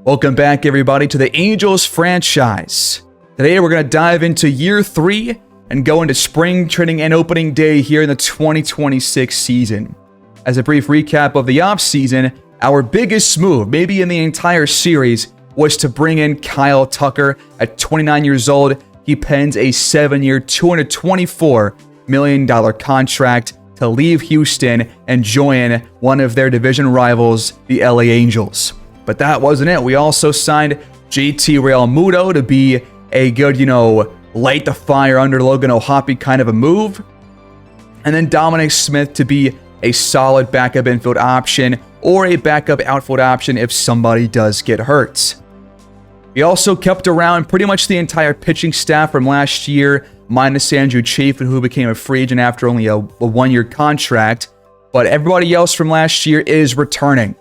Welcome back, everybody, to the Angels franchise. Today, we're going to dive into year 3 and go into spring training and opening day here in the 2026 season. As a brief recap of the offseason, our biggest move, maybe in the entire series, was to bring in Kyle Tucker. At 29 years old, he pens a 7-year, $224 million contract to leave Houston and join one of their division rivals, the LA Angels. But that wasn't it. We also signed JT Realmuto to be a good, light the fire under Logan O'Hoppe kind of a move. And then Dominic Smith to be a solid backup infield option or a backup outfield option if somebody does get hurt. We also kept around pretty much the entire pitching staff from last year, minus Andrew Chafin, who became a free agent after only a 1-year contract. But everybody else from last year is returning.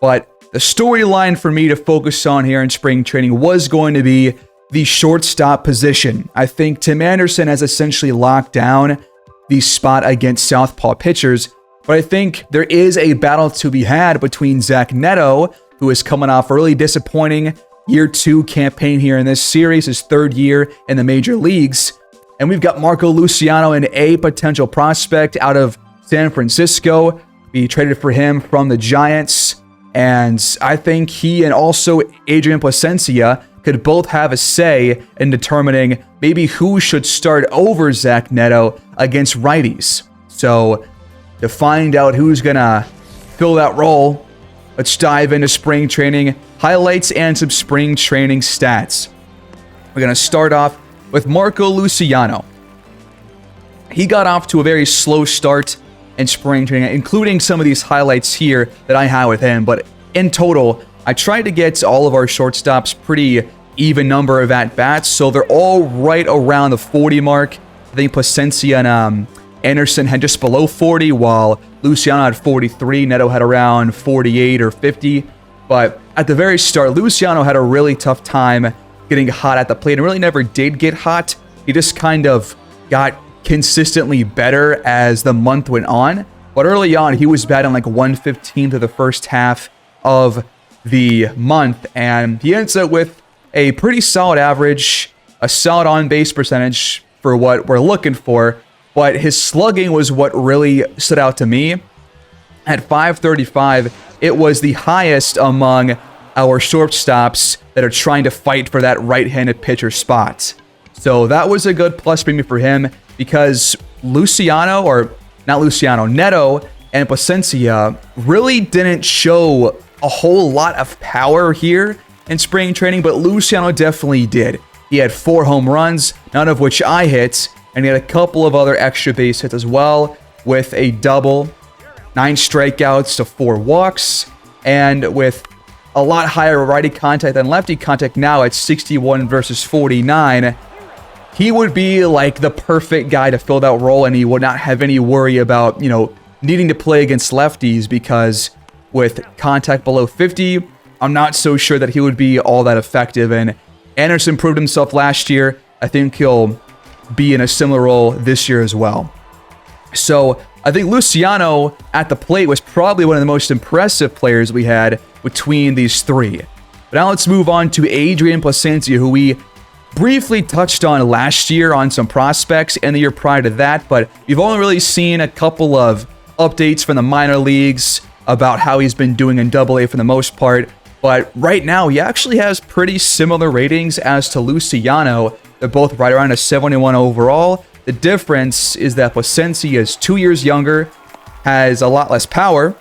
But the storyline for me to focus on here in spring training was going to be the shortstop position. I think Tim Anderson has essentially locked down the spot against southpaw pitchers, but I think there is a battle to be had between Zach Neto, who is coming off a really disappointing year 2 campaign here in this series, his 3rd year in the major leagues, and we've got Marco Luciano, a potential prospect out of San Francisco. We traded for him from the Giants, and I think he and also Adrian Placencia could both have a say in determining maybe who should start over Zach Neto against righties. So to find out who's going to fill that role, let's dive into spring training highlights and some spring training stats. We're going to start off with Marco Luciano. He got off to a very slow start in spring training, including some of these highlights here that I have with him. But in total, I tried to get all of our shortstops pretty even number of at-bats, so they're all right around the 40 mark. I think Placencia and Anderson had just below 40, while Luciano had 43. Neto had around 48 or 50. But at the very start, Luciano had a really tough time getting hot at the plate and really never did get hot. He just kind of got consistently better as the month went on. But early on, he was batting like 115 to the first half of the month, and he ends up with a pretty solid average, a solid on-base percentage for what we're looking for, but his slugging was what really stood out to me. At .535, it was the highest among our shortstops that are trying to fight for that right-handed pitcher spot. So that was a good plus premium for him because Neto and Placencia really didn't show a whole lot of power here in spring training, but Luciano definitely did. He had 4 home runs, none of which I hit, and he had a couple of other extra base hits as well, with a double, 9 strikeouts to 4 walks, and with a lot higher righty contact than lefty contact now at 61 versus 49. He would be like the perfect guy to fill that role, and he would not have any worry about, needing to play against lefties, because with contact below 50, I'm not so sure that he would be all that effective. And Anderson proved himself last year. I think he'll be in a similar role this year as well. So I think Luciano at the plate was probably one of the most impressive players we had between these 3. But now let's move on to Adrian Placencia, who we briefly touched on last year on some prospects and the year prior to that, but we've only really seen a couple of updates from the minor leagues about how he's been doing in AA for the most part. But right now, he actually has pretty similar ratings as to Luciano. They're both right around a 71 overall. The difference is that Placencia is 2 years younger, has a lot less power,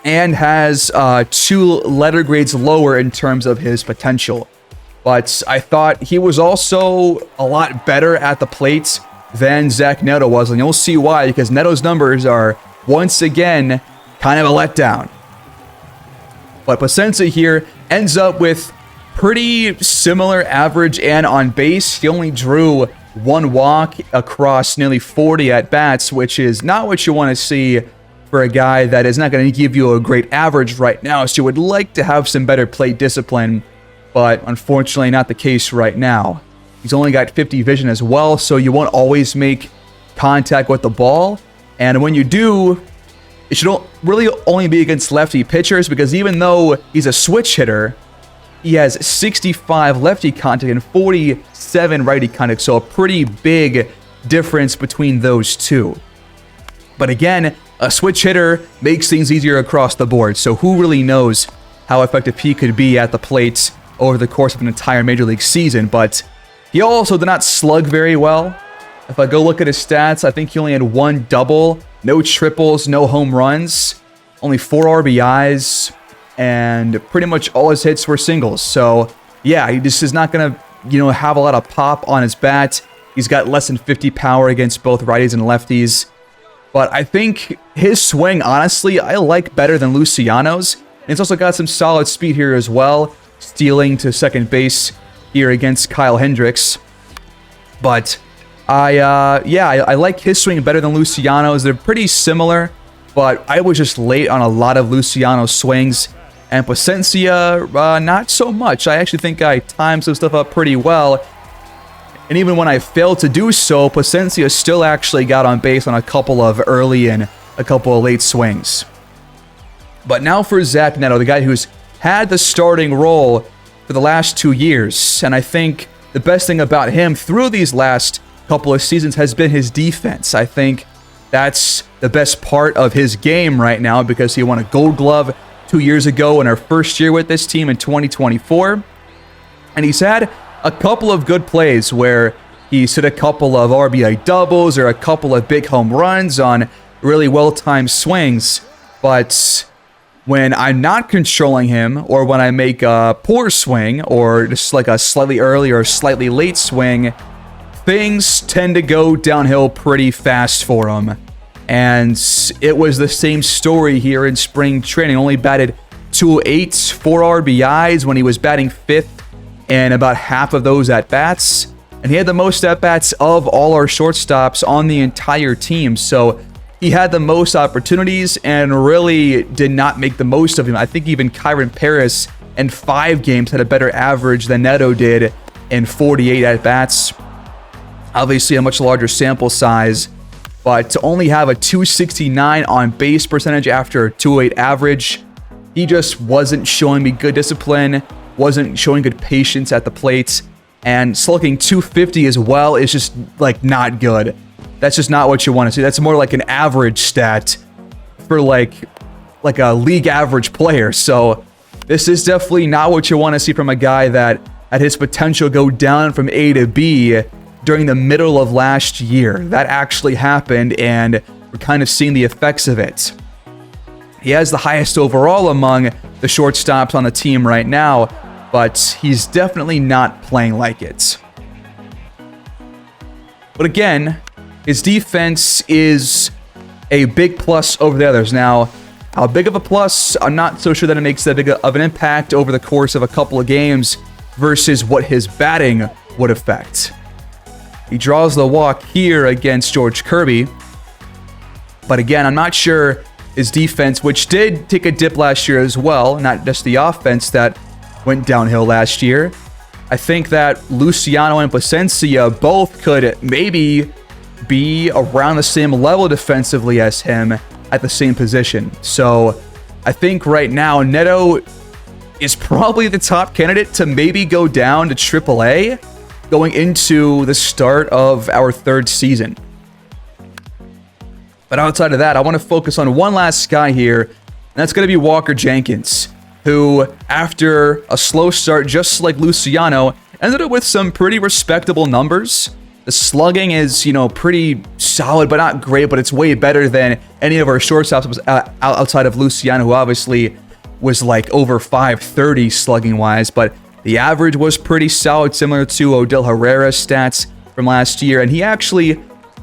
and has 2 letter grades lower in terms of his potential. But I thought he was also a lot better at the plate than Zach Neto was, and you'll see why, because Neto's numbers are, once again, kind of a letdown. But Placencia here ends up with pretty similar average and on base. He only drew 1 walk across nearly 40 at-bats, which is not what you want to see for a guy that is not going to give you a great average right now. So you would like to have some better plate discipline, but unfortunately not the case right now. He's only got 50 vision as well, so you won't always make contact with the ball. And when you do, it should really only be against lefty pitchers, because even though he's a switch hitter, he has 65 lefty contact and 47 righty contact, so a pretty big difference between those two. But again, a switch hitter makes things easier across the board, so who really knows how effective he could be at the plate over the course of an entire Major League season. But he also did not slug very well. If I go look at his stats, I think he only had 1 double, no triples, no home runs, only 4 RBIs, and pretty much all his hits were singles. So yeah, he just is not going to, have a lot of pop on his bat. He's got less than 50 power against both righties and lefties. But I think his swing, honestly, I like better than Luciano's. And he's also got some solid speed here as well, stealing to second base here against Kyle Hendricks. But I like his swing better than Luciano's. They're pretty similar, but I was just late on a lot of Luciano's swings. And Placencia, not so much. I actually think I timed some stuff up pretty well. And even when I failed to do so, Placencia still actually got on base on a couple of early and a couple of late swings. But now for Zach Neto, the guy who's had the starting role for the last 2 years. And I think the best thing about him through these last couple of seasons has been his defense. I think that's the best part of his game right now, because he won a Gold Glove 2 years ago in our first year with this team in 2024. And he's had a couple of good plays where he's hit a couple of RBI doubles or a couple of big home runs on really well-timed swings. But when I'm not controlling him, or when I make a poor swing, or just like a slightly early or slightly late swing, things tend to go downhill pretty fast for him. And it was the same story here in spring training. Only batted 208, 4 RBIs when he was batting 5th in about half of those at-bats. And he had the most at-bats of all our shortstops on the entire team. So he had the most opportunities and really did not make the most of them. I think even Kyron Paris in 5 games had a better average than Neto did in 48 at-bats. Obviously a much larger sample size, but to only have a 269 on base percentage after a 208 average, he just wasn't showing me good discipline, wasn't showing good patience at the plate, and slugging 250 as well is just like not good. That's just not what you want to see. That's more like an average stat for like a league average player. So this is definitely not what you want to see from a guy that had his potential go down from A to B during the middle of last year. That actually happened, and we're kind of seeing the effects of it. He has the highest overall among the shortstops on the team right now, but he's definitely not playing like it. But again, his defense is a big plus over the others. Now, how big of a plus? I'm not so sure that it makes that big of an impact over the course of a couple of games versus what his batting would affect. He draws the walk here against George Kirby. But again, I'm not sure his defense, which did take a dip last year as well, not just the offense that went downhill last year. I think that Luciano and Placencia both could maybe be around the same level defensively as him at the same position. So I think right now Neto is probably the top candidate to maybe go down to AAA going into the start of our 3rd season. But outside of that, I want to focus on one last guy here, and that's going to be Walker Jenkins, who, after a slow start just like Luciano, ended up with some pretty respectable numbers. The slugging is, pretty solid, but not great, but it's way better than any of our shortstops outside of Luciano, who obviously was like over 530 slugging-wise, but the average was pretty solid, similar to Odell Herrera's stats from last year, and he actually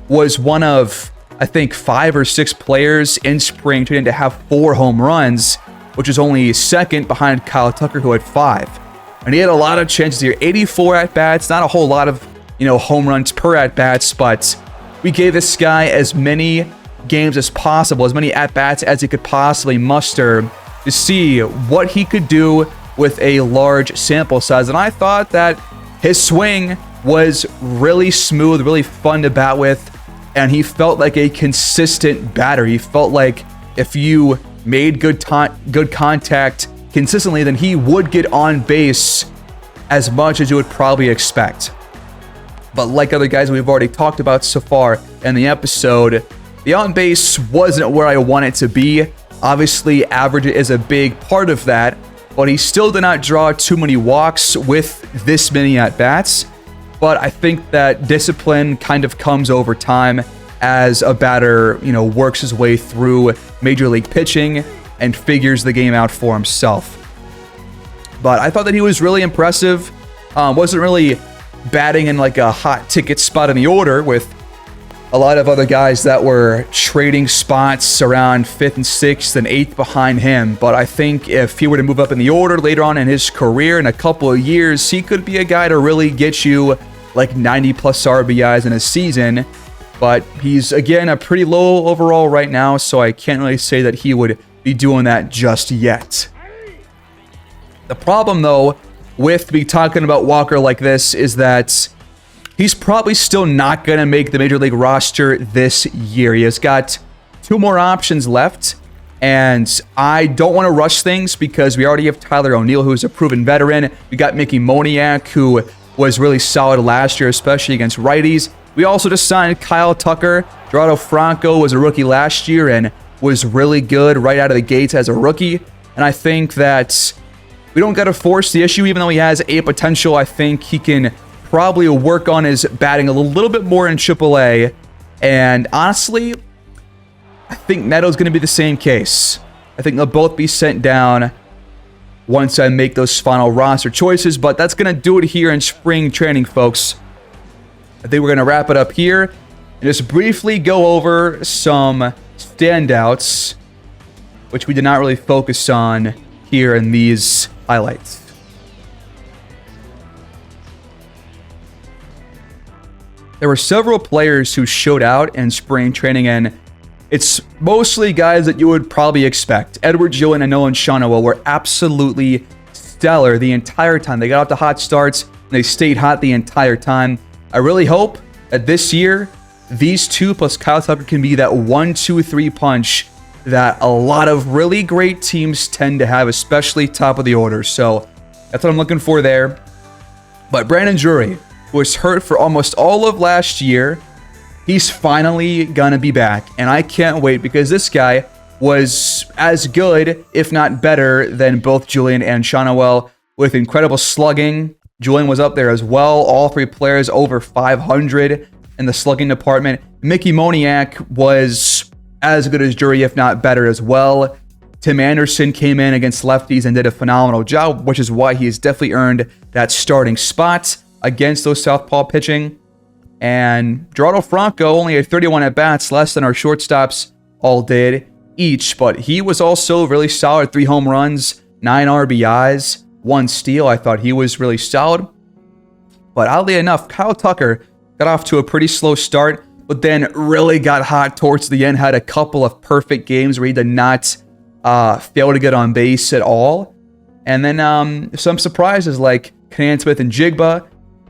was one of, I think, 5 or 6 players in spring training to have 4 home runs, which is only second behind Kyle Tucker, who had 5. And he had a lot of chances here. 84 at-bats, not a whole lot of, home runs per at-bats, but we gave this guy as many games as possible, as many at-bats as he could possibly muster to see what he could do with a large sample size. And I thought that his swing was really smooth, really fun to bat with, and he felt like a consistent batter. He felt like if you made good contact consistently, then he would get on base as much as you would probably expect. But like other guys we've already talked about so far in the episode, the on base wasn't where I want it to be. Obviously, average is a big part of that, but he still did not draw too many walks with this many at-bats. But I think that discipline kind of comes over time as a batter, works his way through major league pitching and figures the game out for himself. But I thought that he was really impressive. Wasn't really batting in like a hot ticket spot in the order with a lot of other guys that were trading spots around 5th and 6th and 8th behind him. But I think if he were to move up in the order later on in his career in a couple of years, he could be a guy to really get you like 90 plus RBIs in a season. But he's, again, a pretty low overall right now, so I can't really say that he would be doing that just yet. The problem, though, with me talking about Walker like this is that he's probably still not going to make the Major League roster this year. He has got 2 more options left, and I don't want to rush things because we already have Tyler O'Neill, who's a proven veteran. We got Mickey Moniak, who was really solid last year, especially against righties. We also just signed Kyle Tucker. Gerardo Franco was a rookie last year and was really good right out of the gates as a rookie. And I think that we don't got to force the issue, even though he has a potential. I think he can probably work on his batting a little bit more in AAA. And honestly, I think Neto's going to be the same case. I think they'll both be sent down once I make those final roster choices. But that's going to do it here in spring training, folks. I think we're going to wrap it up here and just briefly go over some standouts, which we did not really focus on here in these highlights. There were several players who showed out in spring training, and it's mostly guys that you would probably expect. Edward Gillen and Nolan Shawnoa were absolutely stellar the entire time. They got off to hot starts, and they stayed hot the entire time. I really hope that this year, these two plus Kyle Tucker can be that 1-2-3 punch that a lot of really great teams tend to have, especially top of the order. So that's what I'm looking for there. But Brandon Drury was hurt for almost all of last year. He's finally gonna be back, and I can't wait because this guy was as good, if not better, than both Julian and Shawnoa with incredible slugging. Julian was up there as well. All 3 players over 500 in the slugging department. Mickey Moniak was as good as Drury, if not better as well. Tim Anderson came in against lefties and did a phenomenal job, which is why he has definitely earned that starting spot against those southpaw pitching. And Gerardo Franco only had 31 at-bats, less than our shortstops all did each, but he was also really solid. 3 home runs, 9 RBIs, 1 steal. I thought he was really solid. But oddly enough, Kyle Tucker got off to a pretty slow start, but then really got hot towards the end, had a couple of perfect games where he did not fail to get on base at all. And then some surprises like Canaan Smith and Jigba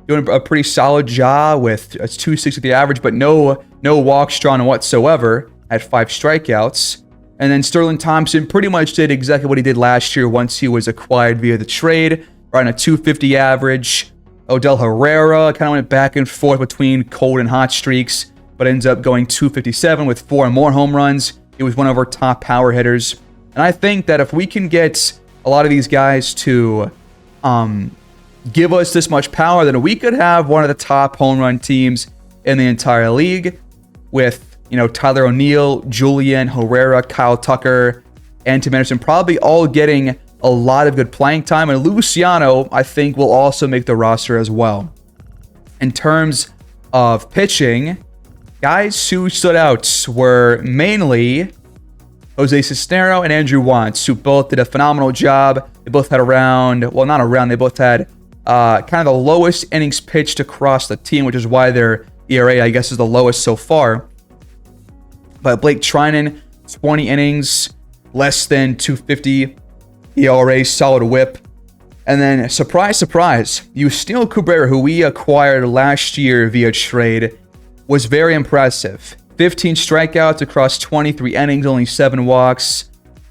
doing a pretty solid job with a 260 the average, but no walks drawn whatsoever at 5 strikeouts. And then Sterling Thompson pretty much did exactly what he did last year once he was acquired via the trade, right on a 250 average. Odell Herrera kind of went back and forth between cold and hot streaks, but ends up going 257 with 4 more home runs. He was one of our top power hitters. And I think that if we can get a lot of these guys to give us this much power, then we could have one of the top home run teams in the entire league with, Tyler O'Neill, Julian, Herrera, Kyle Tucker, and Tim Anderson probably all getting a lot of good playing time. And Luciano, I think, will also make the roster as well. In terms of pitching, guys who stood out were mainly Jose Cisnero and Andrew Wantz, who both did a phenomenal job. They both had they both had kind of the lowest innings pitched across the team, which is why their ERA, I guess, is the lowest so far. But Blake Trinan, 20 innings, less than 250 ERA, solid whip. And then, surprise, surprise, Yusniel Cabrera, who we acquired last year via trade, was very impressive. 15 strikeouts across 23 innings, only 7 walks,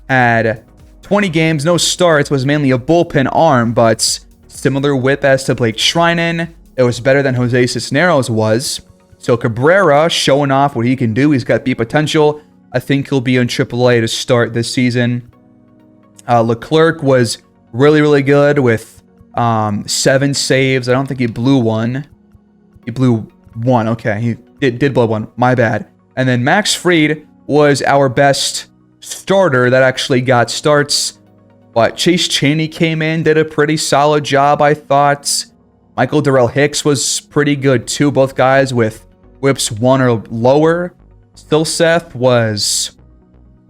had 20 games, no starts, was mainly a bullpen arm, but similar whip as to Blake Treinen. It was better than Jose Cisneros was. So Cabrera showing off what he can do. He's got beat potential. I think he'll be in AAA to start this season. Leclerc was really, really good with 7 saves. I don't think he blew one. He blew one. Okay, he did blow one. My bad. And then Max Fried was our best starter that actually got starts. But Chase Chaney came in, did a pretty solid job, I thought. Michael Darrell Hicks was pretty good too. Both guys with whips 1 or lower. Stilseth was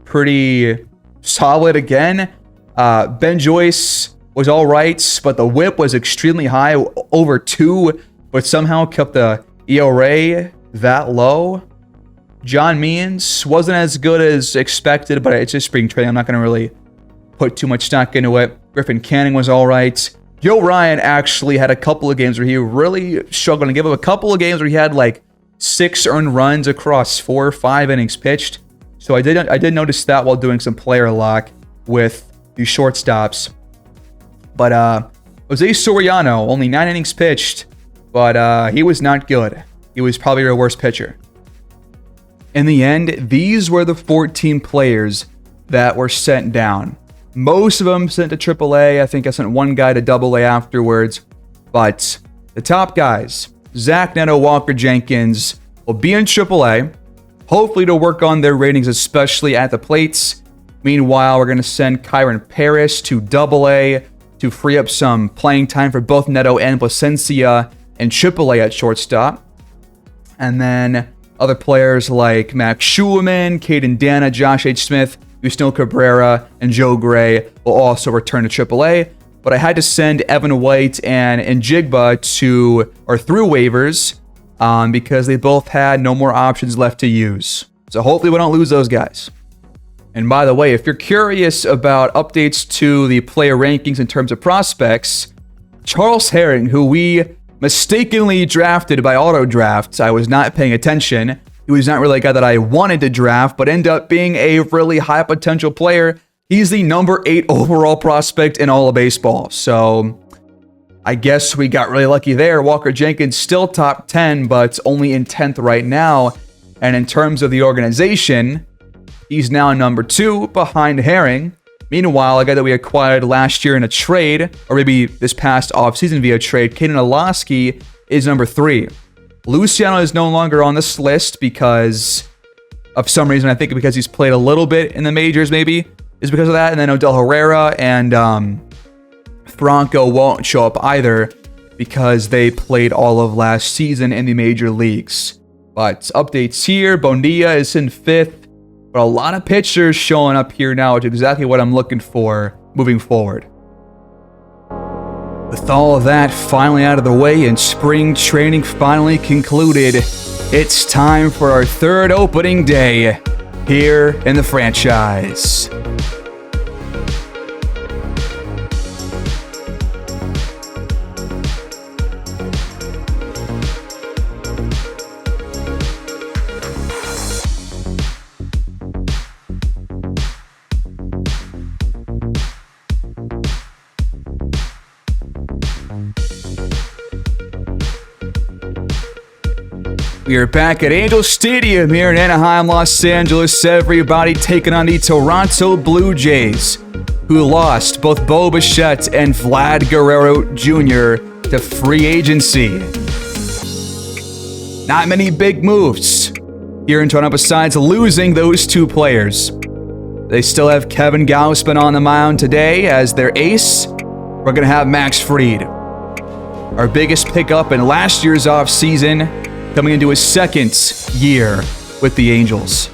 pretty solid again. Ben Joyce was all right, but the whip was extremely high, over 2, but somehow kept the ERA that low. John Means wasn't as good as expected, but it's just spring training. I'm not going to really put too much stock into it. Griffin Canning was all right. Joe Ryan actually had a couple of games where he really struggled, and give up a couple of games where he had like 6 earned runs across 4 or 5 innings pitched. So I did notice that while doing some player lock with the shortstops. But Jose Soriano, only 9 innings pitched, but he was not good. He was probably our worst pitcher. In the end, these were the 14 players that were sent down. Most of them sent to AAA. I think I sent one guy to AA afterwards. But the top guys, Zach Neto, Walker Jenkins, will be in AAA, hopefully to work on their ratings, especially at the plates. Meanwhile, we're going to send Kyron Paris to AA to free up some playing time for both Neto and Placencia and AAA at shortstop. And then other players like Max Schumann, Caden Dana, Josh H. Smith, Gustavo Cabrera, and Joe Gray will also return to AAA. But I had to send Evan White and Njigba through waivers because they both had no more options left to use. So hopefully we don't lose those guys. And by the way, if you're curious about updates to the player rankings in terms of prospects, Charles Herring, who we mistakenly drafted by auto drafts, I was not paying attention. He was not really a guy that I wanted to draft, but ended up being a really high potential player. He's the number 8 overall prospect in all of baseball. So I guess we got really lucky there. Walker Jenkins still top 10, but only in 10th right now. And in terms of the organization, he's now number 2 behind Herring. Meanwhile, a guy that we acquired last year in a trade, or maybe this past offseason via trade, Caden Olaski, is number 3. Luciano is no longer on this list because of some reason. I think because he's played a little bit in the majors, maybe, is because of that. And then Odell Herrera and Franco won't show up either because they played all of last season in the major leagues. But updates here, Bonilla is in 5th. But a lot of pitchers showing up here now, which is exactly what I'm looking for moving forward. With all of that finally out of the way and spring training finally concluded, it's time for our 3rd opening day here in the franchise. We are back at Angel Stadium here in Anaheim, Los Angeles. Everybody taking on the Toronto Blue Jays, who lost both Bo Bichette and Vlad Guerrero Jr. to free agency. Not many big moves here in Toronto besides losing those 2 players. They still have Kevin Gausman on the mound today as their ace. We're going to have Max Fried, our biggest pickup in last year's offseason, coming into his 2nd year with the Angels.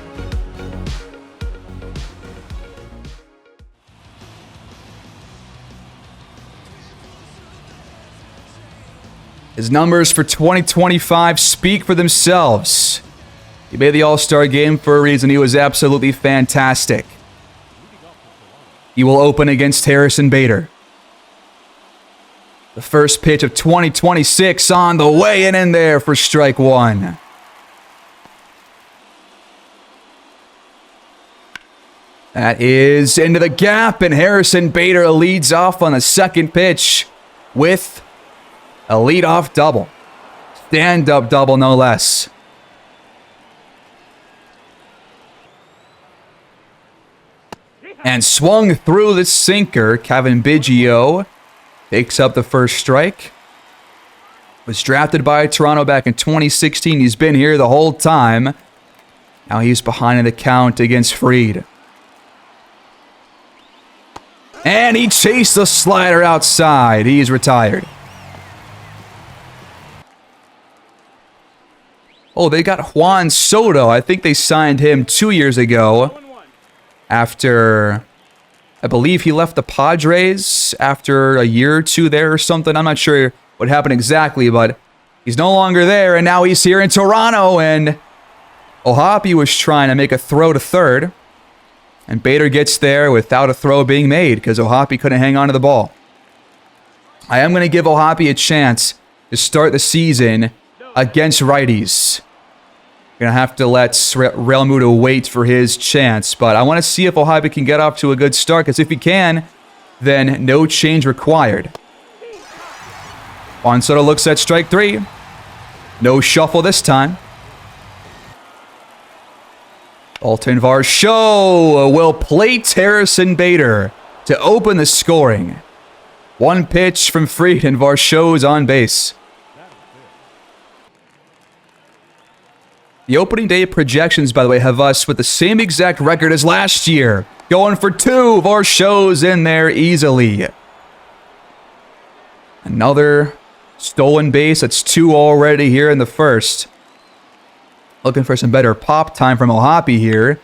His numbers for 2025 speak for themselves. He made the All-Star game for a reason. He was absolutely fantastic. He will open against Harrison Bader. The first pitch of 2026 on the way and in there for strike 1. That is into the gap, and Harrison Bader leads off on the second pitch with a leadoff double. Stand-up double, no less. And swung through the sinker. Kevin Biggio takes up the first strike. Was drafted by Toronto back in 2016. He's been here the whole time. Now he's behind in the count against Fried. And he chased the slider outside. He's retired. Oh, they got Juan Soto. I think they signed him 2 years ago. After, I believe he left the Padres after a year or two there or something. I'm not sure what happened exactly, but he's no longer there, and now he's here in Toronto, and Ohtani was trying to make a throw to third, and Bader gets there without a throw being made because Ohtani couldn't hang on to the ball. I am going to give Ohtani a chance to start the season against righties. Going to have to let Real Muto wait for his chance, but I want to see if Ohtani can get off to a good start, because if he can, then no change required. Juan Soto looks at strike three. No shuffle this time. Dalton Varsho will plate Harrison Bader to open the scoring. One pitch from Fried, and Varsho's on base. The opening day projections, by the way, have us with the same exact record as last year. Going for two. Varsho's in there easily. Another stolen base. That's two already here in the first. Looking for some better pop time from Ohtani here.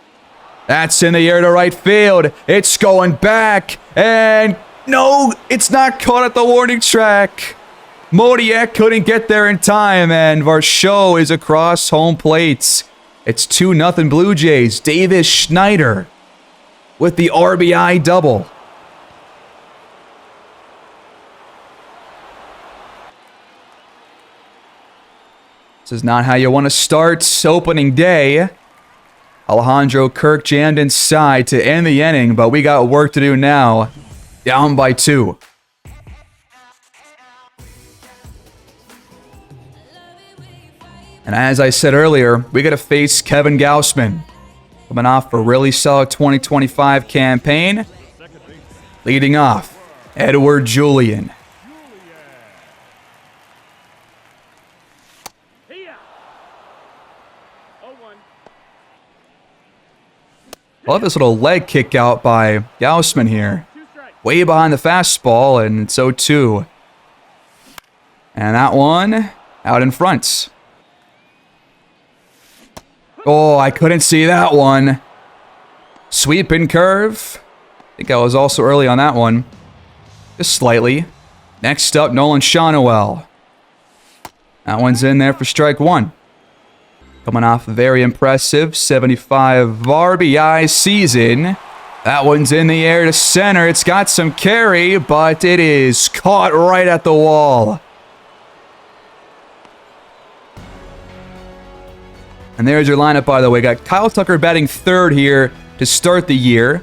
That's in the air to right field. It's going back. And no, it's not caught at the warning track. Modiak couldn't get there in time, and Varsho is across home plate. It's 2-0 Blue Jays. Davis Schneider with the RBI double. This is not how you want to start opening day. Alejandro Kirk jammed inside to end the inning, but we got work to do now. Down by 2. And as I said earlier, we got to face Kevin Gausman. Coming off a really solid 2025 campaign. Leading off, Edward Julian. Love this little leg kick out by Gausman here. Way behind the fastball, and so too. And that one out in front. Oh, I couldn't see that one. Sweep and curve. I think I was also early on that one. Just slightly. Next up, Nolan Shawnuel. That one's in there for strike one. Coming off a very impressive 75 RBI season. That one's in the air to center. It's got some carry, but it is caught right at the wall. And there's your lineup, by the way. Got Kyle Tucker batting third here to start the year.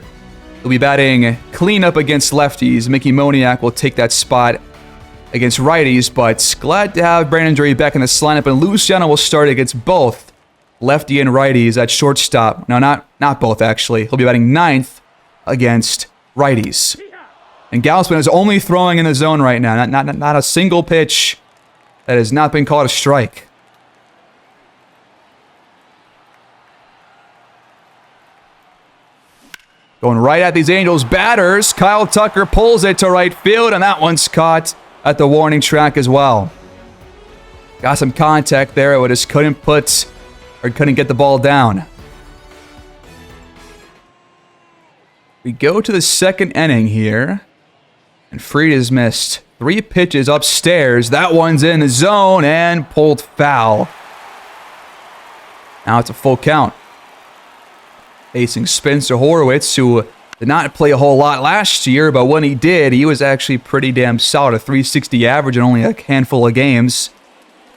He'll be batting cleanup against lefties. Mickey Moniak will take that spot against righties, but glad to have Brandon Drury back in this lineup. And Luciano will start against both lefty and righties at shortstop. No, not both, actually. He'll be batting ninth against righties. And Gausman is only throwing in the zone right now. Not a single pitch that has not been called a strike. Going right at these Angels batters. Kyle Tucker pulls it to right field, and that one's caught at the warning track as well. Got some contact there, but just couldn't get the ball down. We go to the second inning here, and Fried has missed 3 pitches upstairs. That one's in the zone and pulled foul. Now it's a full count. Facing Spencer Horwitz, who did not play a whole lot last year, but when he did, he was actually pretty damn solid. A 360 average in only a handful of games.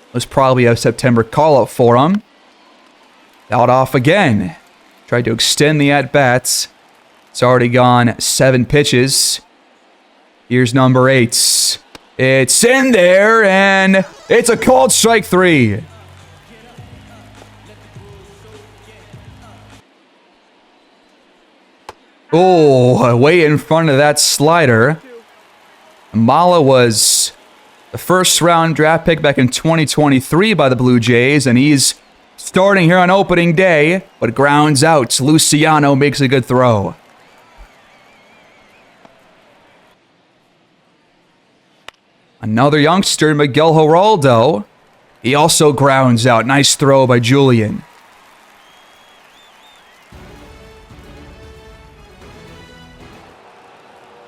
It was probably a September call-up for him. Out off again. Tried to extend the at-bats. It's already gone 7 pitches. Here's number 8. It's in there, and it's a called strike 3. Oh, way in front of that slider. Mala was the first round draft pick back in 2023 by the Blue Jays, and he's starting here on opening day, but grounds out. Luciano makes a good throw. Another youngster, Miguel Geraldo. He also grounds out. Nice throw by Julian.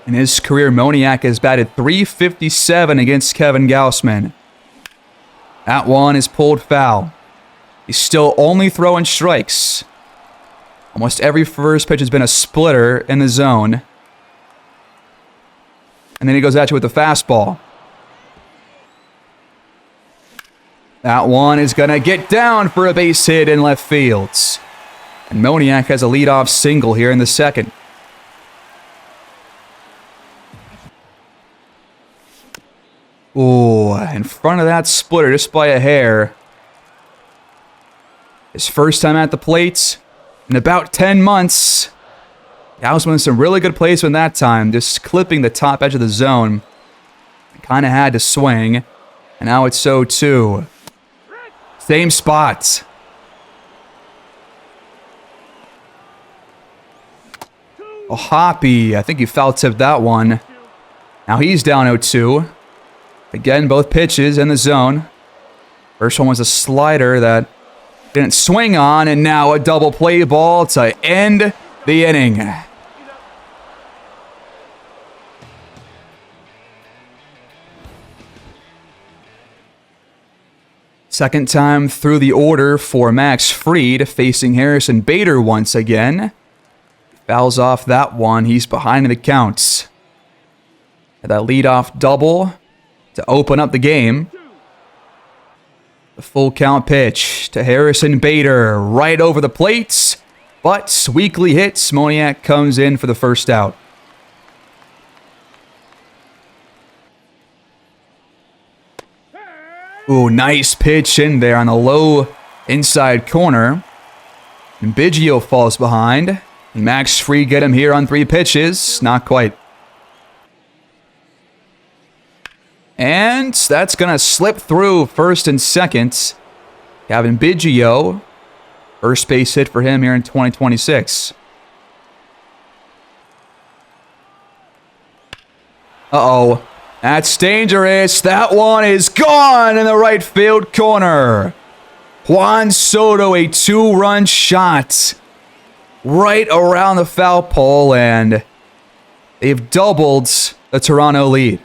In his career, Moniak has batted .357 against Kevin Gausman. That one is pulled foul. He's still only throwing strikes. Almost every first pitch has been a splitter in the zone. And then he goes at you with the fastball. That one is going to get down for a base hit in left field. And Moniak has a leadoff single here in the second. Ooh, in front of that splitter just by a hair. His first time at the plate in about 10 months. Gausman with some really good placement that time, just clipping the top edge of the zone. Kind of had to swing, and now it's 0-2. Same spot. Oh, Hoppy, I think he foul tipped that one. Now he's down 0-2. Again, both pitches in the zone. First one was a slider that didn't swing on, and now a double play ball to end the inning. Second time through the order for Max Fried, facing Harrison Bader once again. Fouls off that one. He's behind in the counts. That leadoff double to open up the game. The full count pitch to Harrison Bader right over the plates, but weakly hits. Moniak comes in for the first out. Ooh, nice pitch in there on the low inside corner. And Biggio falls behind. And Max Fried get him here on 3 pitches. Not quite. And that's going to slip through first and second. Gavin Biggio, first base hit for him here in 2026. Uh-oh. That's dangerous. That one is gone in the right field corner. Juan Soto, a 2-run shot right around the foul pole, and they've doubled the Toronto lead.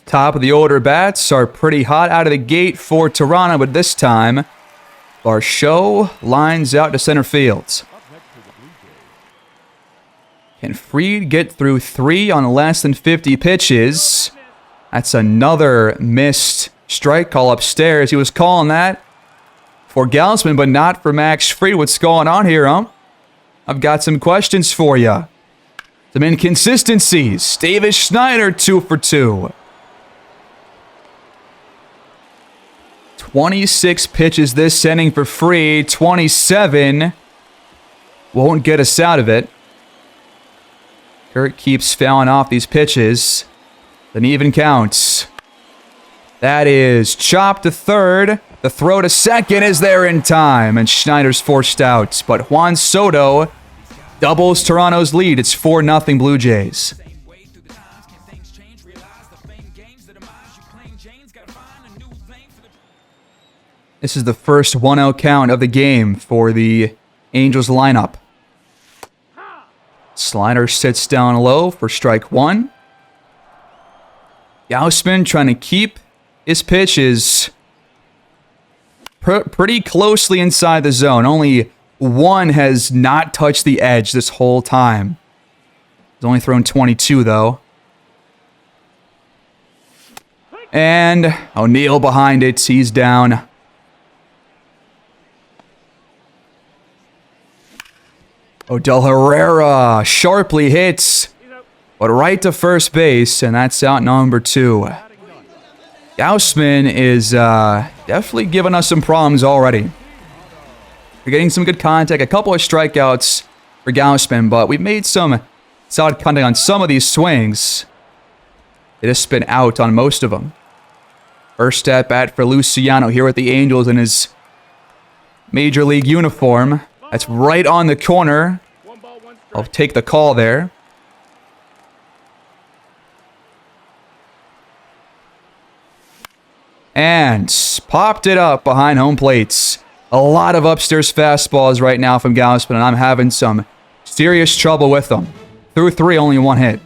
Top of the order bats are pretty hot out of the gate for Toronto, but this time, Varsho lines out to center field. Can Fried get through 3 on less than 50 pitches? That's another missed strike call upstairs. He was calling that for Gausman, but not for Max Fried. What's going on here, huh? I've got some questions for you. Some inconsistencies. Davis Schneider, 2 for 2. 26 pitches this inning for Fried. 27 won't get us out of it. Kurt keeps fouling off these pitches. An even counts. That is chopped to third. The throw to second is there in time, and Schneider's forced out. But Juan Soto doubles Toronto's lead. It's 4-0 Blue Jays. This is the first 1-0 count of the game for the Angels lineup. Slider sits down low for strike 1. Gausman trying to keep his pitches pretty closely inside the zone. Only one has not touched the edge this whole time. He's only thrown 22, though. And O'Neal behind it. He's down. Odell Herrera sharply hits, but right to first base, and that's out number 2. Gausman is definitely giving us some problems already. We're getting some good contact, a couple of strikeouts for Gausman, but we've made some solid contact on some of these swings. It has been out on most of them. First at bat for Luciano here with the Angels in his Major League uniform. That's right on the corner. I'll take the call there. And popped it up behind home plates. A lot of upstairs fastballs right now from Gausman, and I'm having some serious trouble with them. Through 3, only 1 hit.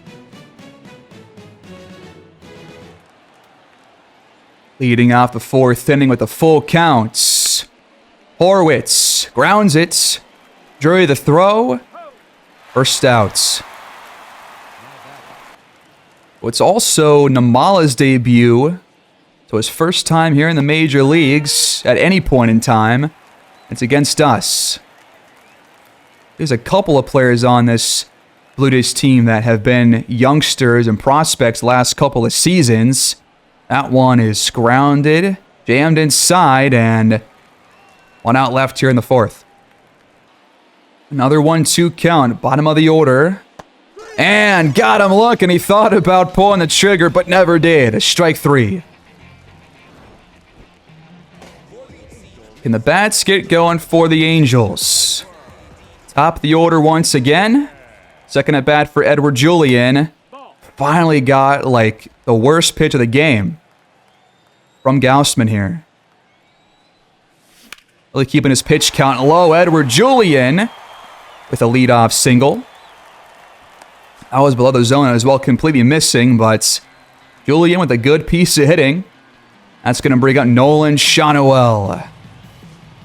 Leading off the 4th inning with a full count. Horwitz grounds it. Drury the throw. First out. It's also Namala's debut. So his first time here in the major leagues at any point in time. It's against us. There's a couple of players on this Blue Jays team that have been youngsters and prospects last couple of seasons. That one is grounded, jammed inside, and 1 out left here in the 4th. Another 1-2 count, bottom of the order. And got him looking. He thought about pulling the trigger, but never did. Strike 3. Can the bats get going for the Angels? Top of the order once again. Second at bat for Edward Julian. Finally got, like, the worst pitch of the game from Gausman here. Really keeping his pitch count low. Edward Julian with a leadoff single. That was below the zone as well, completely missing, but Julian with a good piece of hitting. That's going to bring up Nolan Schanuel.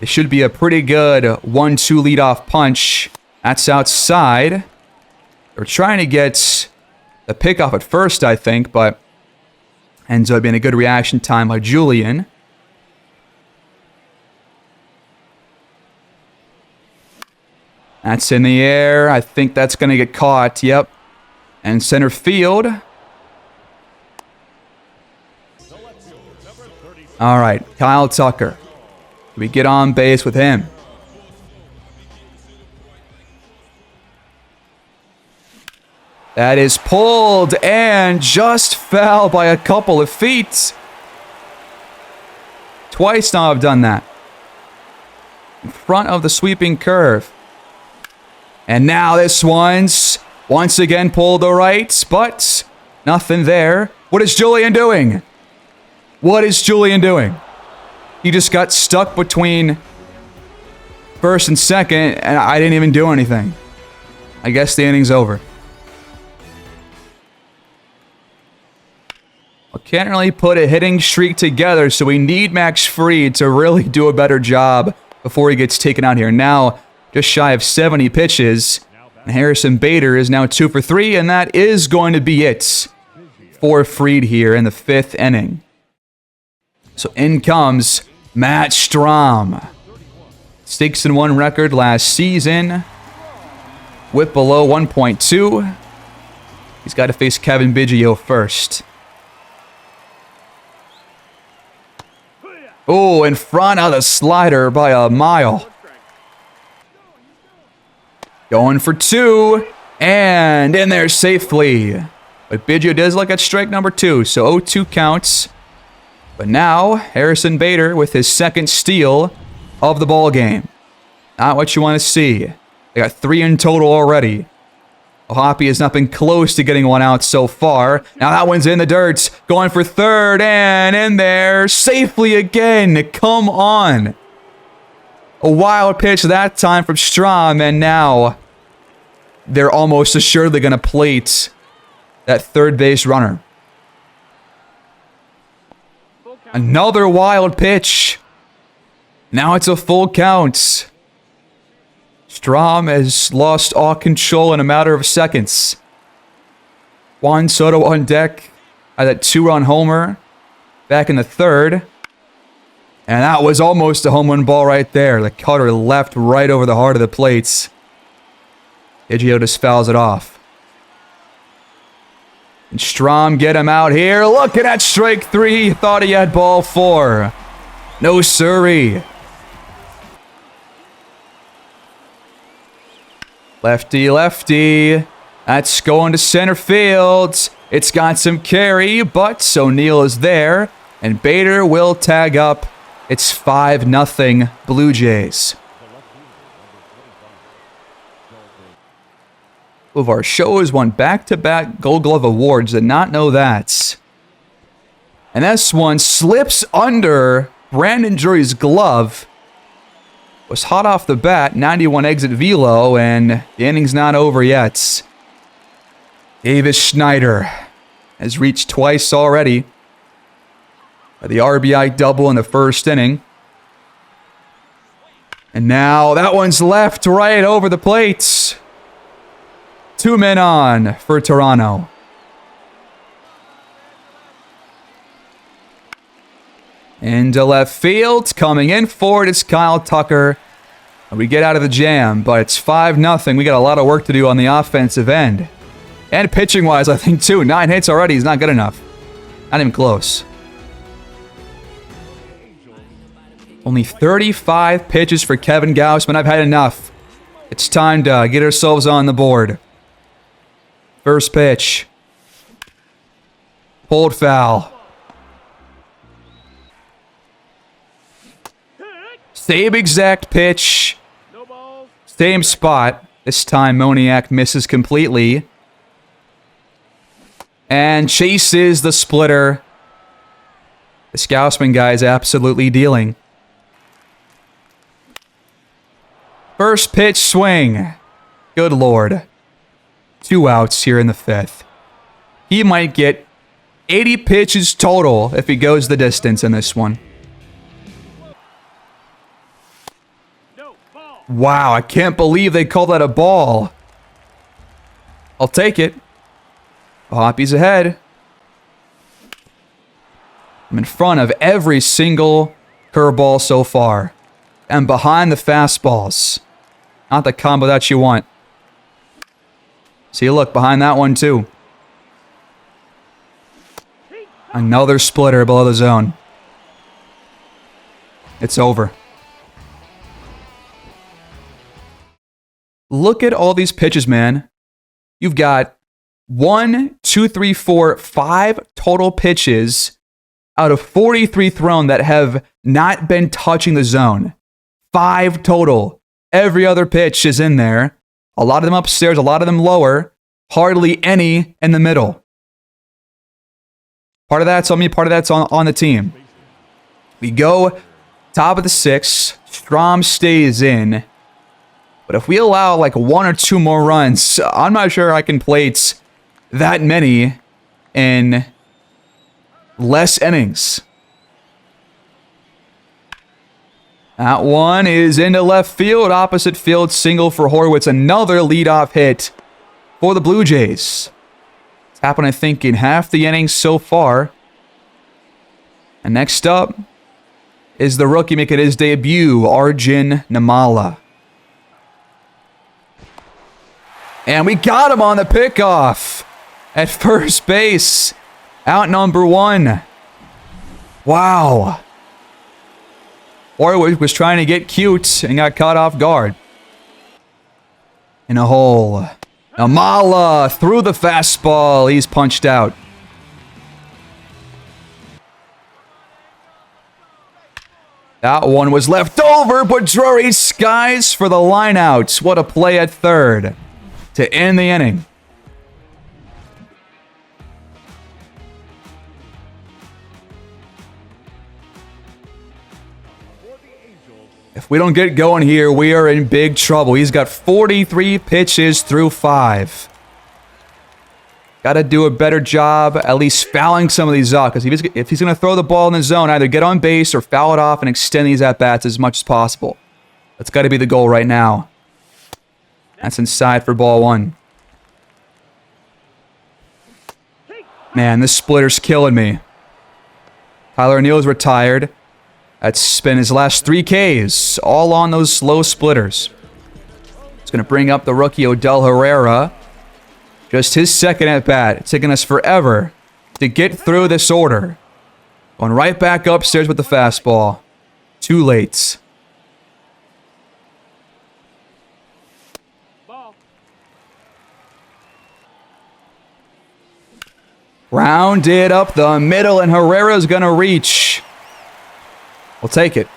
It should be a pretty good 1-2 leadoff punch. That's outside. They're trying to get the pickoff at first, I think, but ends up being a good reaction time by Julian. That's in the air. I think that's going to get caught. Yep. And center field. All right, Kyle Tucker. We get on base with him. That is pulled and just fell by a couple of feet. Twice now I've done that. In front of the sweeping curve. And now this one's once again pulled to right, but nothing there. What is Julian doing? What is Julian doing? He just got stuck between first and second, and I didn't even do anything. I guess the inning's over. Well, can't really put a hitting streak together, so we need Max Fried to really do a better job before he gets taken out here. Now, just shy of 70 pitches. And Harrison Bader is now 2 for 3, and that is going to be it for Fried here in the 5th inning. So in comes Matt Strahm. 6-1 record last season. Whip below 1.2. He's got to face Kevin Biggio first. Oh, in front of the slider by a mile. Going for 2. And in there safely. But Biggio does look at strike number 2. So 0-2 counts. But now, Harrison Bader with his second steal of the ball game. Not what you want to see. They got 3 in total already. Hoppy has not been close to getting one out so far. Now that one's in the dirt. Going for 3rd and in there safely again. Come on. A wild pitch that time from Strahm, and now they're almost assuredly going to plate that third base runner. Another wild pitch. Now it's a full count. Strahm has lost all control in a matter of seconds. Juan Soto on deck at that 2-run homer back in the third. And that was almost a home run ball right there. The cutter left right over the heart of the plates. Biggio just fouls it off. And Strahm get him out here. Look at that strike 3. He thought he had ball 4. No siree. Lefty, lefty. That's going to center field. It's got some carry, but O'Neill is there. And Bader will tag up. It's 5-0 Blue Jays. Two of our shows won back-to-back Gold Glove awards. Did not know that. And this one slips under Brandon Drury's glove. Was hot off the bat, 91 exit velo, and the inning's not over yet. Davis Schneider has reached twice already. The RBI double in the first inning. And now that one's left right over the plate. 2 men on for Toronto. Into left field. Coming in for it is Kyle Tucker. We get out of the jam, but it's 5-0. We got a lot of work to do on the offensive end. And pitching-wise, I think, too. 9 hits already is not good enough. Not even close. Only 35 pitches for Kevin Gausman. I've had enough. It's time to get ourselves on the board. First pitch. Pulled foul. Same exact pitch. Same spot. This time Moniak misses completely. And chases the splitter. The Gausman guy is absolutely dealing. First pitch swing. Good Lord. 2 outs here in the 5th. He might get 80 pitches total if he goes the distance in this one. Wow, I can't believe they called that a ball. I'll take it. Hoppy's ahead. I'm in front of every single curveball so far. And behind the fastballs. Not the combo that you want. See, look, behind that one too. Another splitter below the zone. It's over. Look at all these pitches, man. You've got 1, 2, 3, 4, 5 total pitches out of 43 thrown that have not been touching the zone. 5 total. Every other pitch is in there. A lot of them upstairs, a lot of them lower. Hardly any in the middle. Part of that's on me, part of that's on the team. We go top of the 6th. Strahm stays in. But if we allow like 1 or 2 more runs, I'm not sure I can plate that many in less innings. That one is into left field, opposite field, single for Horwitz. Another leadoff hit for the Blue Jays. It's happened, I think, in half the innings so far. And next up is the rookie making his debut, Arjun Namala. And we got him on the pickoff at first base. Out number 1. Wow. Horwitz was trying to get cute and got caught off guard. In a hole. Namala threw the fastball. He's punched out. That one was left over, but Drury skies for the lineouts. What a play at third to end the inning. If we don't get going here, we are in big trouble. He's got 43 pitches through 5. Got to do a better job at least fouling some of these off. Because if he's going to throw the ball in the zone, either get on base or foul it off and extend these at-bats as much as possible. That's got to be the goal right now. That's inside for ball 1. Man, this splitter's killing me. Tyler Neal's retired. That's been his last 3 Ks, all on those slow splitters. It's going to bring up the rookie Odell Herrera. Just his second at bat. It's taken us forever to get through this order. Going right back upstairs with the fastball. Too late. Rounded up the middle, and Herrera's going to reach. We'll take it.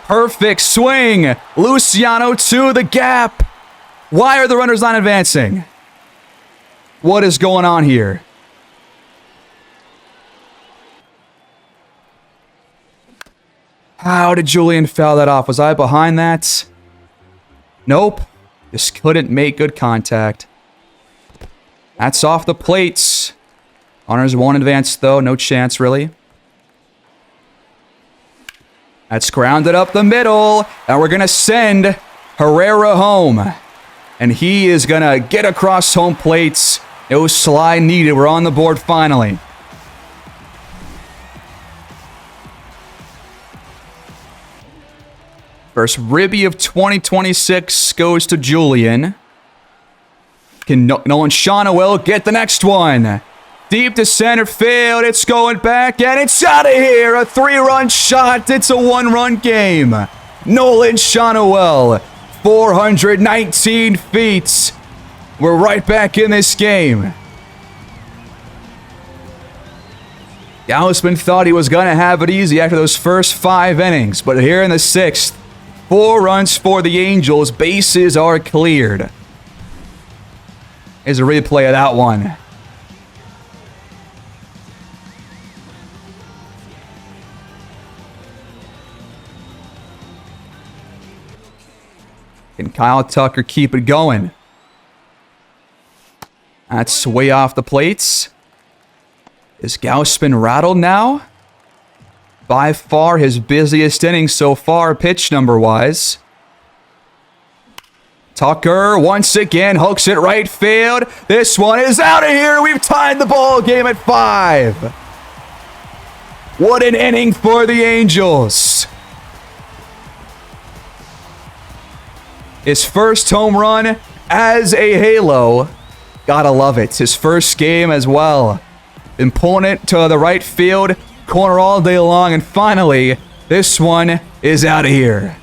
Perfect swing. Luciano to the gap. Why are the runners not advancing? What is going on here? How did Julian foul that off? Was I behind that? Nope. Just couldn't make good contact. That's off the plates. Runners won't advance, though. No chance, really. That's grounded up the middle. And we're going to send Herrera home. And he is going to get across home plates. No slide needed. We're on the board finally. First ribby of 2026 goes to Julian. Can Nolan Shawnoel get the next one? Deep to center field. It's going back, and it's out of here. A 3-run shot. It's a 1-run game. Nolan Shawnoel, 419 feet. We're right back in this game. Gausman thought he was going to have it easy after those first 5 innings, but here in the 6th, 4 runs for the Angels. Bases are cleared. Here's a replay of that one. Can Kyle Tucker keep it going? That's way off the plates. Is Gausman rattled now? By far his busiest inning so far, pitch number-wise. Tucker once again hooks it right field. This one is out of here. We've tied the ball game at 5. What an inning for the Angels. His first home run as a Halo. Gotta love it. His first game as well. Been pulling it to the right field corner all day long, and finally, this one is out of here.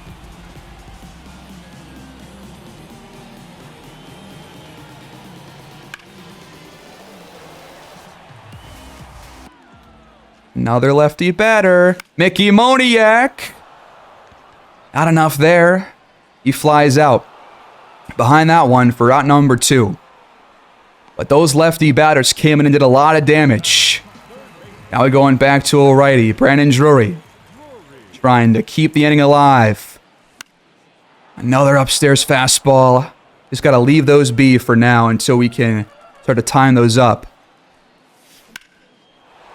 Another lefty batter, Mickey Moniak. Not enough there. He flies out. Behind that one for out number 2. But those lefty batters came in and did a lot of damage. Now we're going back to a righty, Brandon Drury. Trying to keep the inning alive. Another upstairs fastball. Just got to leave those be for now until we can start to time those up.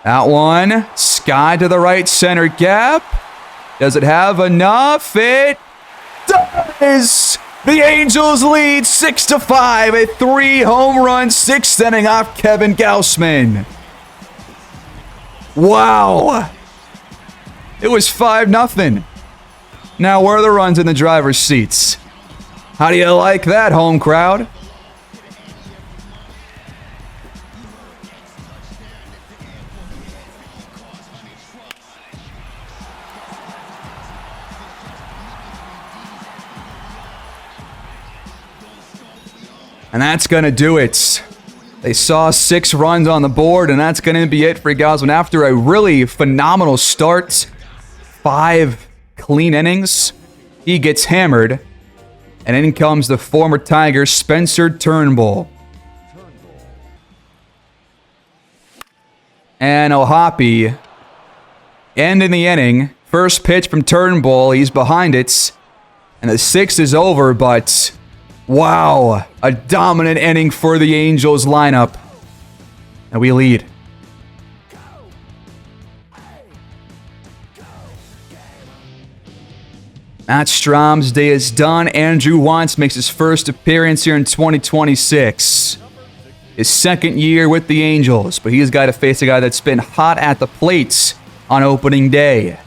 That one, sky to the right center gap. Does it have enough? It does! The Angels lead 6-5. A 3-home run, 6th inning off Kevin Gausman. Wow. It was 5-0. Now where are the runs in the driver's seats? How do you like that, home crowd? And that's going to do it. They saw 6 runs on the board, and that's going to be it for Gausman after a really phenomenal start. 5 clean innings. He gets hammered. And in comes the former Tiger, Spencer Turnbull. And O'Hoppe ending the inning. First pitch from Turnbull. He's behind it. And the 6th is over, but wow. A dominant inning for the Angels lineup. And we lead. Matt Strom's day is done. Andrew Wantz makes his first appearance here in 2026. His second year with the Angels, but he's got to face a guy that's been hot at the plates on opening day.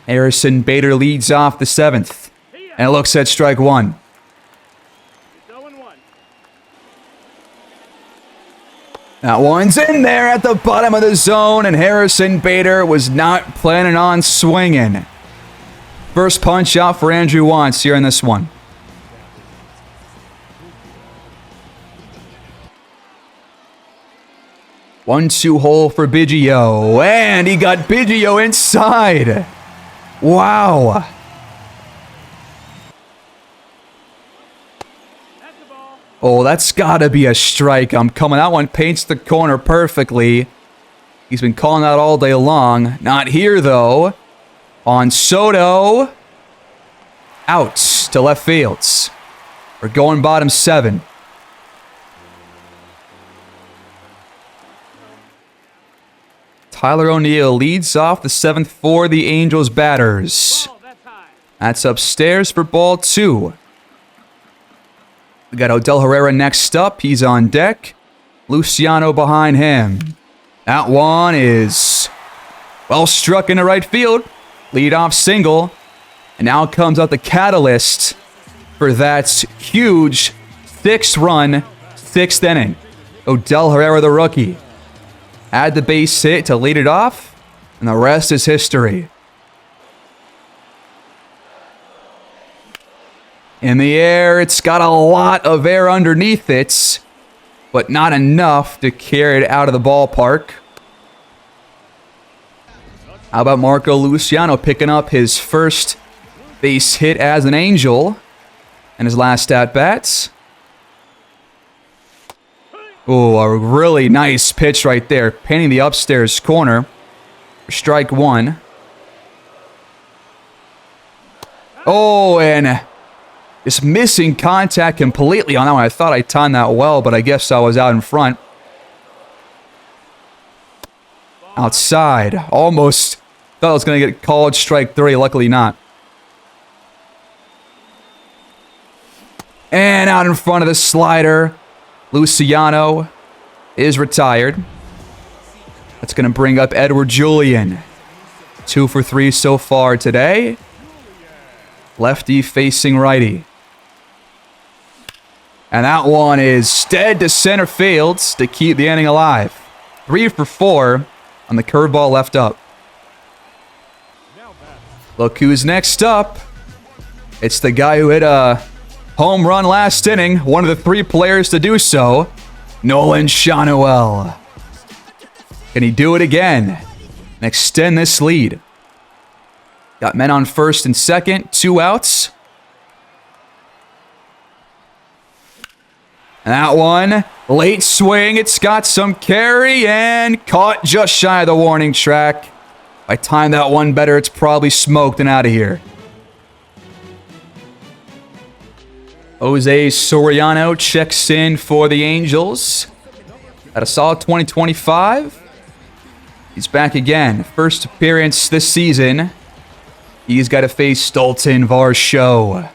Harrison Bader leads off the 7th, and it looks at strike one. That one's in there at the bottom of the zone, and Harrison Bader was not planning on swinging. First punch out for Andrew Wantz here in this one. One-two hole for Biggio, and he got Biggio inside. Wow. Oh, that's got to be a strike. I'm coming. That one paints the corner perfectly. He's been calling out all day long. Not here, though. On Soto. Out to left fields. We're going bottom 7. Tyler O'Neill leads off the 7th for the Angels batters. That's upstairs for ball 2. We got Odell Herrera next up. He's on deck. Luciano behind him. That one is well struck into right field. Leadoff single. And now comes out the catalyst for that huge 6-run 6th inning. Odell Herrera, the rookie. Had the base hit to lead it off, and the rest is history. In the air, it's got a lot of air underneath it, but not enough to carry it out of the ballpark. How about Marco Luciano picking up his first base hit as an Angel and his last at-bats? Oh, a really nice pitch right there. Painting the upstairs corner. Strike one. Oh, and just missing contact completely on that one. I thought I timed that well, but I guess I was out in front. Outside. Almost thought I was going to get called strike 3. Luckily not. And out in front of the slider. Luciano is retired. That's going to bring up Edward Julian. 2 for 3 so far today. Lefty facing righty. And that one is dead to center field to keep the inning alive. 3 for 4 on the curveball left up. Look who's next up. It's the guy who hit a home run last inning, one of the 3 players to do so, Nolan Schanuel. Can he do it again and extend this lead? Got men on first and second, 2 outs. And that one, late swing, it's got some carry and caught just shy of the warning track. If I time that one better, it's probably smoked and out of here. Jose Soriano checks in for the Angels. At a solid 2025. He's back again. First appearance this season. He's got to face Dalton Varsho.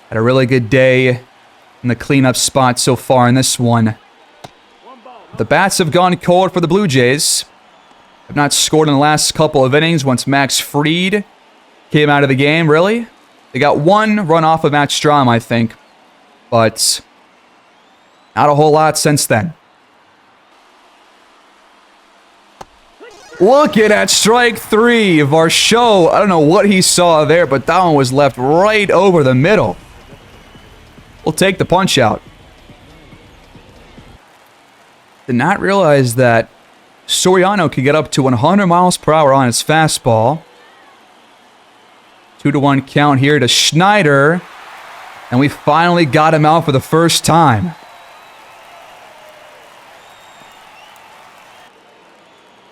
Had a really good day in the cleanup spot so far in this one. The bats have gone cold for the Blue Jays. Have not scored in the last couple of innings once Max Fried came out of the game, really. They got 1 run off of Matt Strom, I think. But not a whole lot since then. Look at that, strike 3. Varsho, I don't know what he saw there, but that one was left right over the middle. We'll take the punch out. Did not realize that Soriano could get up to 100 miles per hour on his fastball. 2-1 count here to Schneider. And we finally got him out for the first time.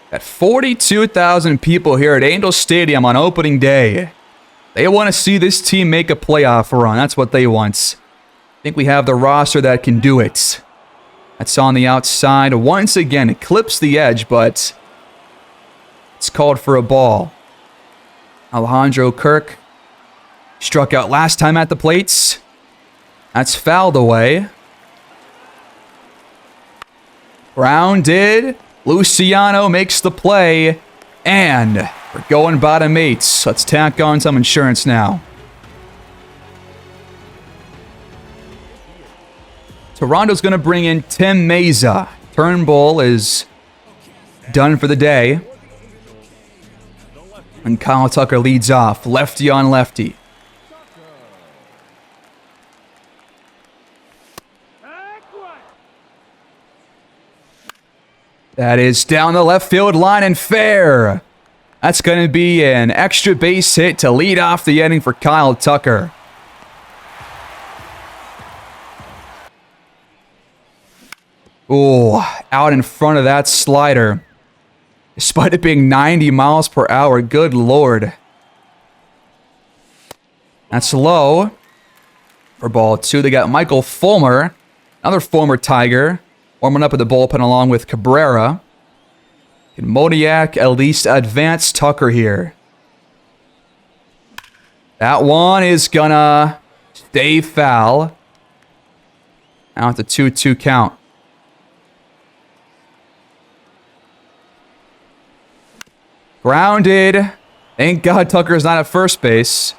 Got 42,000 people here at Angel Stadium on opening day. They want to see this team make a playoff run. That's what they want. I think we have the roster that can do it. That's on the outside. Once again, it clips the edge, but it's called for a ball. Alejandro Kirk Struck out last time at the plates. That's fouled away. Grounded. Luciano makes the play. And we're going bottom 8. Let's tack on some insurance now. Toronto's going to bring in Tim Meza. Turnbull is done for the day. And Kyle Tucker leads off. Lefty on lefty. That is down the left field line and fair. That's going to be an extra base hit to lead off the inning for Kyle Tucker. Oh, out in front of that slider. Despite it being 90 miles per hour, good lord. That's low. For ball 2, they got Michael Fulmer, another former Tiger, warming up at the bullpen along with Cabrera. Can Moniak at least advance Tucker here? That one is gonna stay foul. Now it's a 2-2 count. Grounded. Thank God Tucker's not at first base.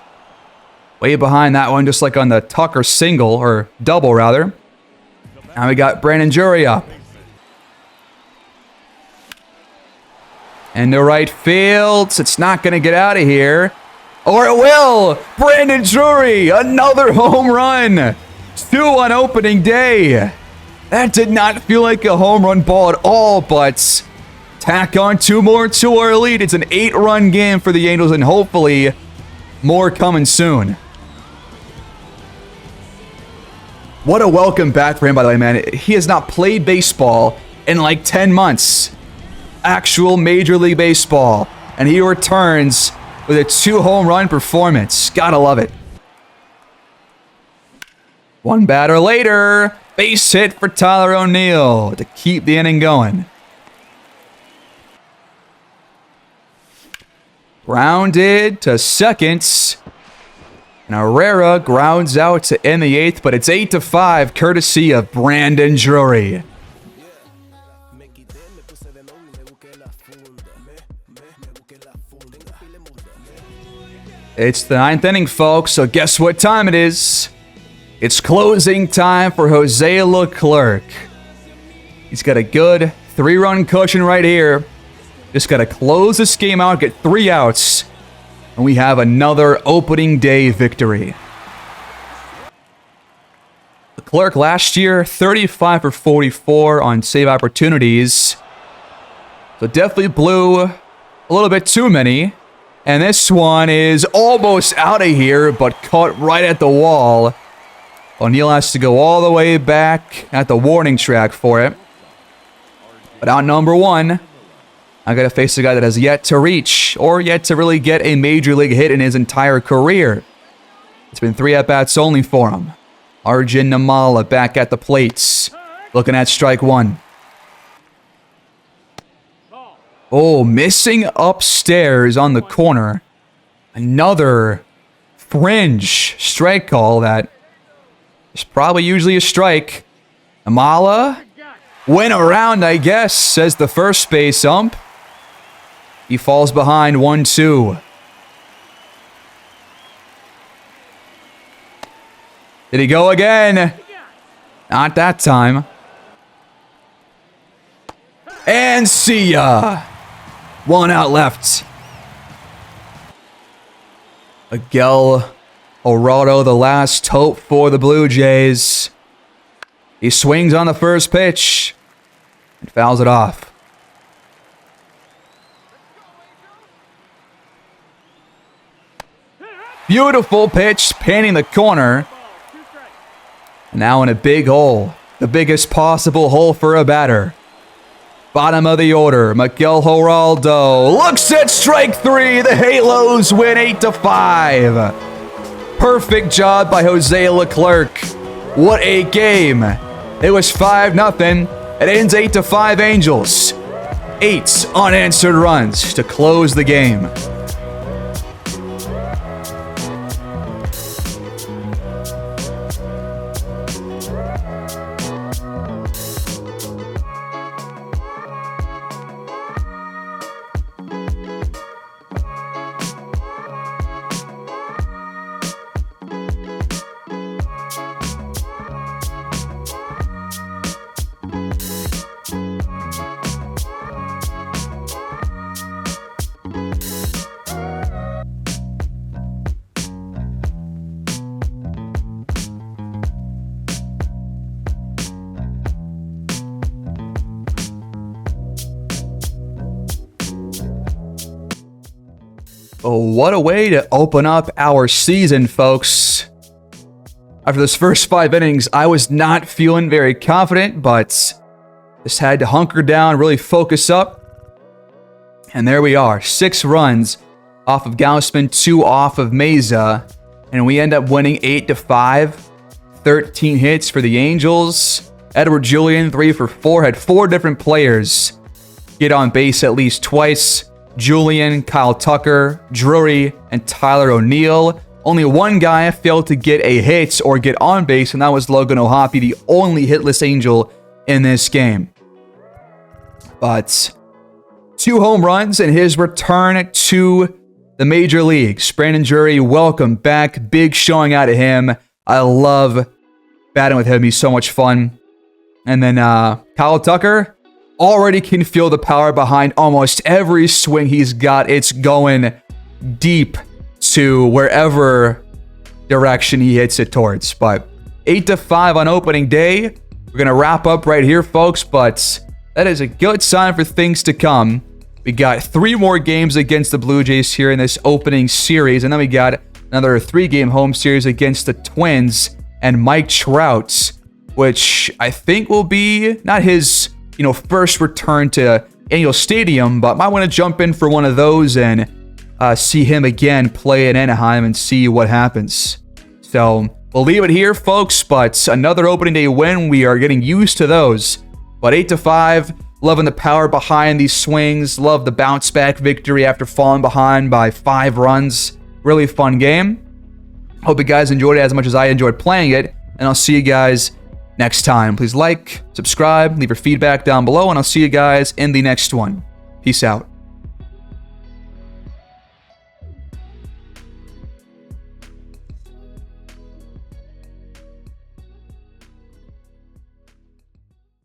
Way behind that one, just like on the Tucker single, or double rather. Now we got Brandon Drury up. And the right field. It's not going to get out of here. Or it will. Brandon Drury, another home run. 2 on opening day. That did not feel like a home run ball at all, but tack on 2 more to our lead. It's an 8-run game for the Angels, and hopefully more coming soon. What a welcome back for him, by the way, man. He has not played baseball in like 10 months. Actual Major League Baseball. And he returns with a 2-home run performance. Gotta love it. One batter later. Base hit for Tyler O'Neill to keep the inning going. Grounded to second. And Herrera grounds out to end the 8th, but it's 8-5, courtesy of Brandon Drury. It's the 9th inning, folks, so guess what time it is? It's closing time for Jose Leclerc. He's got a good 3-run cushion right here. Just got to close this game out, get 3 outs. And we have another opening day victory. Leclerc last year, 35 for 44 on save opportunities. So definitely blew a little bit too many. And this one is almost out of here, but caught right at the wall. O'Neill has to go all the way back at the warning track for it. But out number 1. I got to face a guy that has yet to reach or yet to really get a major league hit in his entire career. It's been 3 at-bats only for him. Arjun Namala back at the plates. Looking at strike 1. Oh, missing upstairs on the corner. Another fringe strike call that is probably usually a strike. Namala went around, I guess, says the first base ump. He falls behind 1-2. Did he go again? Not that time. And see ya. 1 out left. Miguel Orado, the last hope for the Blue Jays. He swings on the first pitch and fouls it off. Beautiful pitch, panning the corner. Now in a big hole. The biggest possible hole for a batter. Bottom of the order, Miguel Geraldo looks at strike 3. The Halos win 8-5. Perfect job by Jose Leclerc. What a game. It was 5-0. It ends 8-5 Angels. 8 unanswered runs to close the game. what a way to open up our season, folks. After those first 5 innings, I was not feeling very confident, but just had to hunker down, really focus up. And there we are, 6 runs off of Gaussman, 2 off of Meza, and we end up winning 8-5. 13 hits for the Angels. Edward Julian, 3 for 4, had 4 different players get on base at least twice. Julian, Kyle Tucker, Drury, and Tyler O'Neill. Only one guy failed to get a hit or get on base, and that was Logan O'Hoppe, the only hitless Angel in this game. But 2 home runs in his return to the major leagues. Brandon Drury, welcome back. Big showing out of him. I love batting with him. He's so much fun. And then Kyle Tucker already can feel the power behind almost every swing he's got. It's going deep to wherever direction he hits it towards. But 8-5 on opening day. We're going to wrap up right here, folks, but that is a good sign for things to come. We got 3 more games against the Blue Jays here in this opening series, and then we got another 3-game home series against the Twins and Mike Trout, which I think will be not his first return to Angel Stadium, but might want to jump in for one of those and see him again play in Anaheim and see what happens. So we'll leave it here, folks, but another opening day win. We are getting used to those. But 8-5, loving the power behind these swings. Love the bounce back victory after falling behind by 5 runs. Really fun game. Hope you guys enjoyed it as much as I enjoyed playing it, and I'll see you guys next time. Please like, subscribe, leave your feedback down below, and I'll see you guys in the next one. Peace out.